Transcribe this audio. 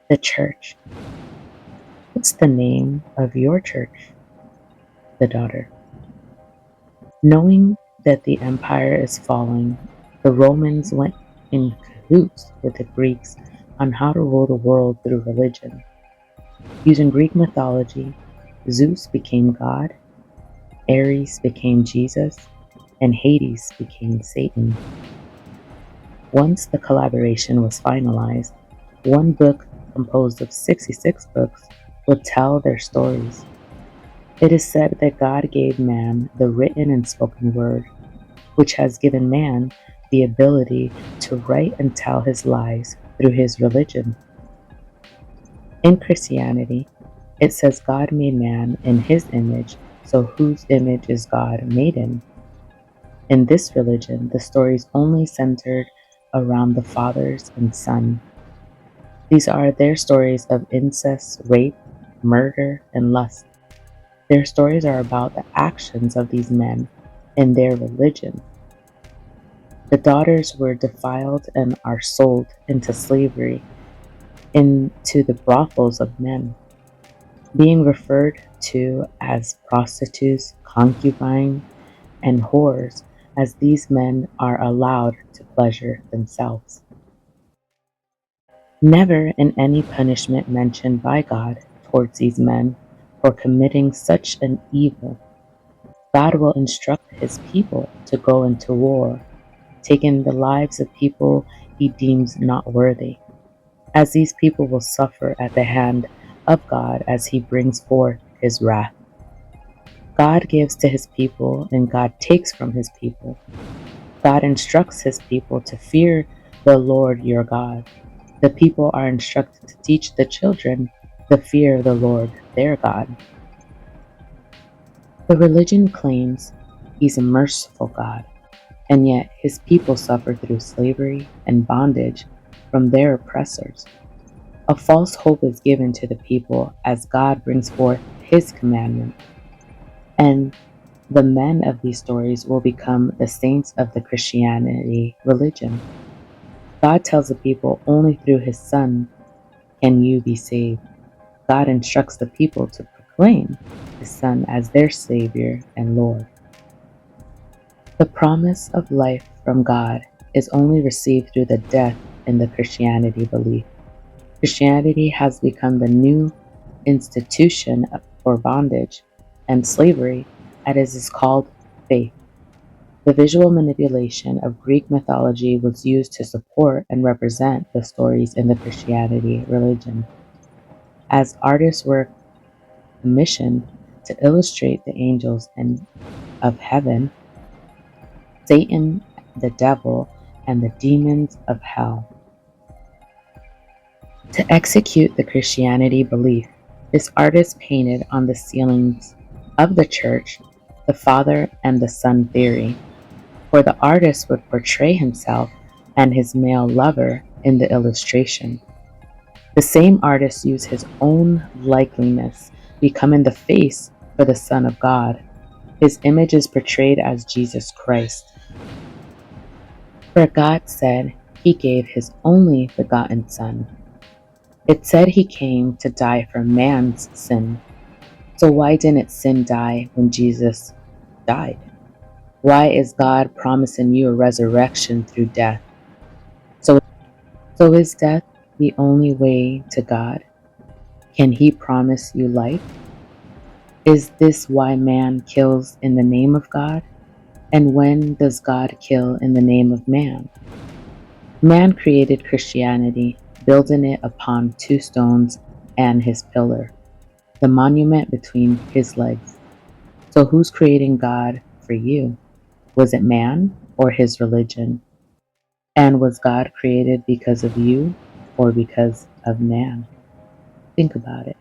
The church. What's the name of your church? The daughter. Knowing that the empire is falling, the Romans went in cahoots with the Greeks on how to rule the world through religion. Using Greek mythology, Zeus became God, Aries became Jesus, and Hades became Satan. Once the collaboration was finalized, one book composed of 66 books would tell their stories. It is said that God gave man the written and spoken word, which has given man the ability to write and tell his lies through his religion. In Christianity, it says God made man in his image, so whose image is God made in? In this religion, the stories only centered around the fathers and son. These are their stories of incest, rape, murder, and lust. Their stories are about the actions of these men in their religion. The daughters were defiled and are sold into slavery, into the brothels of men, being referred to as prostitutes, concubines, and hors, as these men are allowed to pleasure themselves. Never in any punishment mentioned by God towards these men for committing such an evil. God will instruct his people to go into war, taking the lives of people he deems not worthy, as these people will suffer at the hand of God as he brings forth his wrath. God gives to his people and God takes from his people. God instructs his people to fear the Lord your God. The people are instructed to teach the children the fear of the Lord their God. The religion claims he's a merciful God, and yet his people suffer through slavery and bondage from their oppressors. A false hope is given to the people as God brings forth his commandment, and the men of these stories will become the saints of the Christianity religion. God tells the people only through his Son can you be saved. God instructs the people to proclaim his Son as their Savior and Lord. The promise of life from God is only received through the death in the Christianity belief. Christianity has become the new institution for bondage and slavery, as it is called faith. The visual manipulation of Greek mythology was used to support and represent the stories in the Christianity religion. As artists were commissioned to illustrate the angels of heaven, Satan, the devil, and the demons of hell. To execute the Christianity belief, this artist painted on the ceilings of the church the Father and the Son theory, where the artist would portray himself and his male lover in the illustration. The same artist used his own likeness, becoming the face for the Son of God. His image is portrayed as Jesus Christ. For God said he gave his only begotten Son. It said he came to die for man's sin. So why didn't sin die when Jesus died? Why is God promising you a resurrection through death? So, so is death the only way to God? Can he promise you life? Is this why man kills in the name of God? And when does God kill in the name of man? Man created Christianity, building it upon two stones and his pillar, the monument between his legs. So who's creating God for you? Was it man or his religion? And was God created because of you or because of man? Think about it.